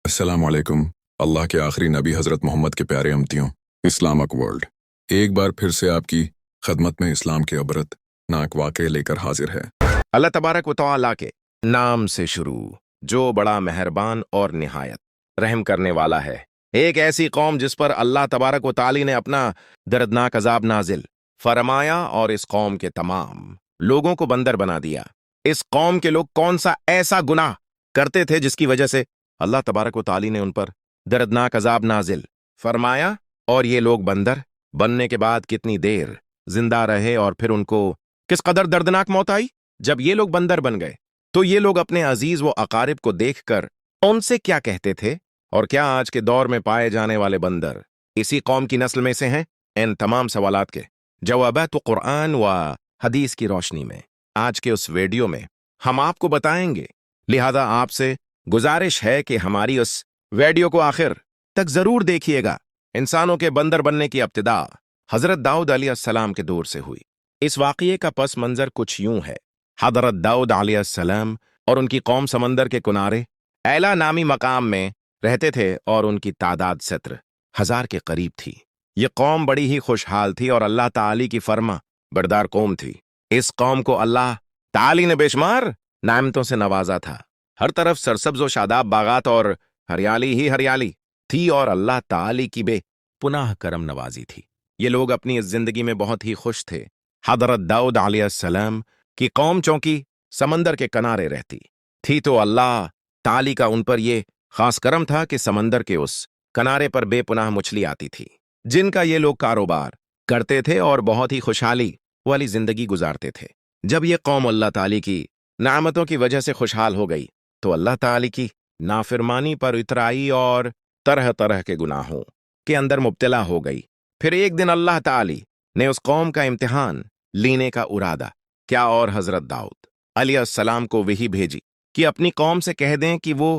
السلام علیکم۔ اللہ کے آخری نبی حضرت محمد کے پیارے امتیوں، اسلامک ورلڈ ایک بار پھر سے آپ کی خدمت میں اسلام کے عبرت ناک واقعے لے کر حاضر ہے۔ اللہ تبارک و تعالیٰ کے نام سے شروع، جو بڑا مہربان اور نہایت رحم کرنے والا ہے۔ ایک ایسی قوم جس پر اللہ تبارک و تعالی نے اپنا دردناک عذاب نازل فرمایا اور اس قوم کے تمام لوگوں کو بندر بنا دیا۔ اس قوم کے لوگ کون سا ایسا گناہ کرتے تھے جس کی وجہ سے اللہ تبارک و تعالی نے ان پر دردناک عذاب نازل فرمایا، اور یہ لوگ بندر بننے کے بعد کتنی دیر زندہ رہے اور پھر ان کو کس قدر دردناک موت آئی۔ جب یہ لوگ بندر بن گئے تو یہ لوگ اپنے عزیز و اقارب کو دیکھ کر ان سے کیا کہتے تھے؟ اور کیا آج کے دور میں پائے جانے والے بندر اسی قوم کی نسل میں سے ہیں؟ ان تمام سوالات کے جوابات قرآن و حدیث کی روشنی میں آج کے اس ویڈیو میں ہم آپ کو بتائیں گے، لہذا آپ سے گزارش ہے کہ ہماری اس ویڈیو کو آخر تک ضرور دیکھیے گا۔ انسانوں کے بندر بننے کی ابتدا حضرت داؤد علیہ السلام کے دور سے ہوئی۔ اس واقعے کا پس منظر کچھ یوں ہے۔ حضرت داؤد علیہ السلام اور ان کی قوم سمندر کے کنارے ایلا نامی مقام میں رہتے تھے اور ان کی تعداد 70,000 کے قریب تھی۔ یہ قوم بڑی ہی خوشحال تھی اور اللہ تعالی کی فرما بردار قوم تھی۔ اس قوم کو اللہ تعالی نے بے شمار نعمتوں سے نوازا تھا۔ ہر طرف سرسبز و شاداب باغات اور ہریالی ہی ہریالی تھی اور اللہ تعالی کی بے پناہ کرم نوازی تھی۔ یہ لوگ اپنی اس زندگی میں بہت ہی خوش تھے۔ حضرت داؤد علیہ السلام کی قوم چونکہ سمندر کے کنارے رہتی تھی تو اللہ تعالی کا ان پر یہ خاص کرم تھا کہ سمندر کے اس کنارے پر بے پناہ مچھلی آتی تھی، جن کا یہ لوگ کاروبار کرتے تھے اور بہت ہی خوشحالی والی زندگی گزارتے تھے۔ جب یہ قوم اللہ تعالی کی نعمتوں کی وجہ سے خوشحال ہو گئی تو اللہ تعالی کی نافرمانی پر اترائی اور طرح طرح کے گناہوں کے اندر مبتلا ہو گئی۔ پھر ایک دن اللہ تعالی نے اس قوم کا امتحان لینے کا ارادہ کیا اور حضرت داؤد علیہ السلام کو وحی بھیجی کہ اپنی قوم سے کہہ دیں کہ وہ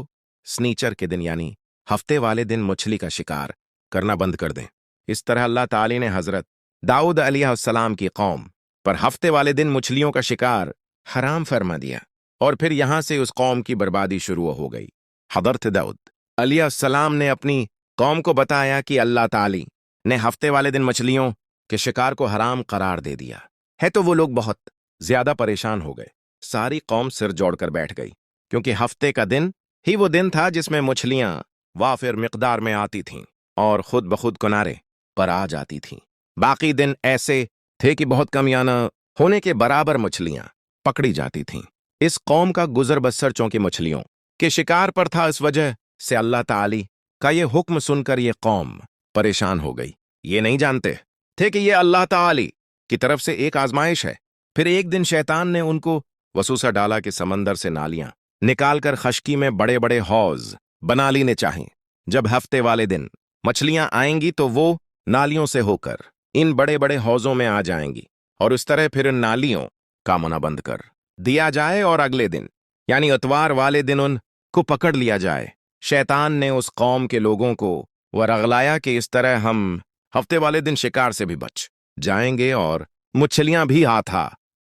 سنیچر کے دن یعنی ہفتے والے دن مچھلی کا شکار کرنا بند کر دیں۔ اس طرح اللہ تعالی نے حضرت داؤد علیہ السلام کی قوم پر ہفتے والے دن مچھلیوں کا شکار حرام فرما دیا، اور پھر یہاں سے اس قوم کی بربادی شروع ہو گئی۔ حضرت داؤد علیہ السلام نے اپنی قوم کو بتایا کہ اللہ تعالی نے ہفتے والے دن مچھلیوں کے شکار کو حرام قرار دے دیا ہے، تو وہ لوگ بہت زیادہ پریشان ہو گئے۔ ساری قوم سر جوڑ کر بیٹھ گئی، کیونکہ ہفتے کا دن ہی وہ دن تھا جس میں مچھلیاں وافر مقدار میں آتی تھیں اور خود بخود کنارے پر آ جاتی تھیں۔ باقی دن ایسے تھے کہ بہت کم یا نہ ہونے کے برابر مچھلیاں پکڑی جاتی تھیں۔ اس قوم کا گزر بسر چونکہ مچھلیوں کے شکار پر تھا، اس وجہ سے اللہ تعالی کا یہ حکم سن کر یہ قوم پریشان ہو گئی۔ یہ نہیں جانتے تھے کہ یہ اللہ تعالی کی طرف سے ایک آزمائش ہے۔ پھر ایک دن شیطان نے ان کو وسوسہ ڈالا کہ سمندر سے نالیاں نکال کر خشکی میں بڑے بڑے حوض بنا لینے چاہیں۔ جب ہفتے والے دن مچھلیاں آئیں گی تو وہ نالیوں سے ہو کر ان بڑے بڑے حوضوں میں آ جائیں گی، اور اس طرح پھر ان نالیوں کا منع بند کر دیا جائے اور اگلے دن یعنی اتوار والے دن ان کو پکڑ لیا جائے۔ شیطان نے اس قوم کے لوگوں کو ورغلایا کہ اس طرح ہم ہفتے والے دن شکار سے بھی بچ جائیں گے اور مچھلیاں بھی ہاتھ آ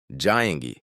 جائیں گی۔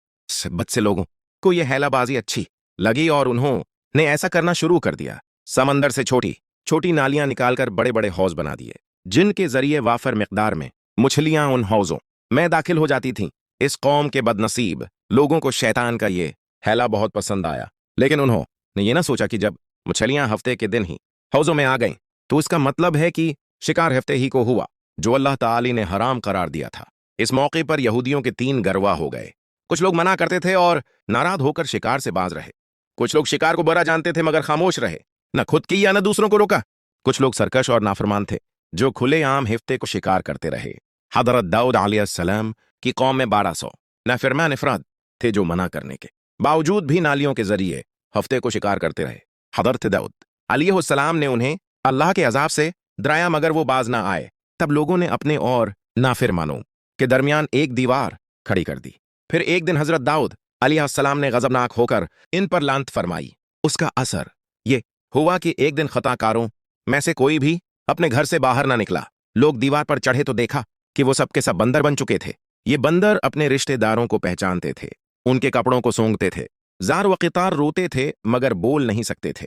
بد سے لوگوں کو یہ ہیلا بازی اچھی لگی اور انہوں نے ایسا کرنا شروع کر دیا۔ سمندر سے چھوٹی چھوٹی نالیاں نکال کر بڑے بڑے حوض بنا دیے، جن کے ذریعے وافر مقدار میں مچھلیاں ان حوضوں میں داخل ہو جاتی تھیں۔ اس قوم کے بد نصیب لوگوں کو شیطان کا یہ ہیلا بہت پسند آیا، لیکن انہوں نے یہ نہ سوچا کہ جب مچھلیاں ہفتے کے دن ہی حوضوں میں آ گئیں تو اس کا مطلب ہے کہ شکار ہفتے ہی کو ہوا، جو اللہ تعالی نے حرام قرار دیا تھا۔ اس موقع پر یہودیوں کے 3 گروہ ہو گئے۔ کچھ لوگ منع کرتے تھے اور ناراض ہو کر شکار سے باز رہے۔ کچھ لوگ شکار کو برا جانتے تھے مگر خاموش رہے، نہ خود کی یا نہ دوسروں کو روکا۔ کچھ لوگ سرکش اور نافرمان تھے جو کھلے عام ہفتے کو شکار کرتے رہے۔ حضرت داؤد علیہ السلام کی قوم میں 1200 نافرمان افراد تھے جو منع کرنے کے باوجود بھی نالیوں کے ذریعے ہفتے کو شکار کرتے رہے۔ حضرت داؤد علیہ السلام نے انہیں اللہ کے عذاب سے ڈرایا مگر وہ باز نہ آئے۔ تب لوگوں نے اپنے اور نافرمانوں کے درمیان ایک دیوار کھڑی کر دی۔ پھر ایک دن حضرت داؤد علیہ السلام نے غضبناک ہو کر ان پر لعنت فرمائی۔ اس کا اثر یہ ہوا کہ ایک دن خطا کاروں میں سے کوئی بھی اپنے گھر سے باہر نہ نکلا۔ لوگ دیوار پر چڑھے تو دیکھا کہ وہ سب کے سب بندر بن چکے تھے۔ یہ بندر اپنے رشتہ داروں کو پہچانتے تھے، ان کے کپڑوں کو سونگتے تھے، زار و قطار روتے تھے مگر بول نہیں سکتے تھے۔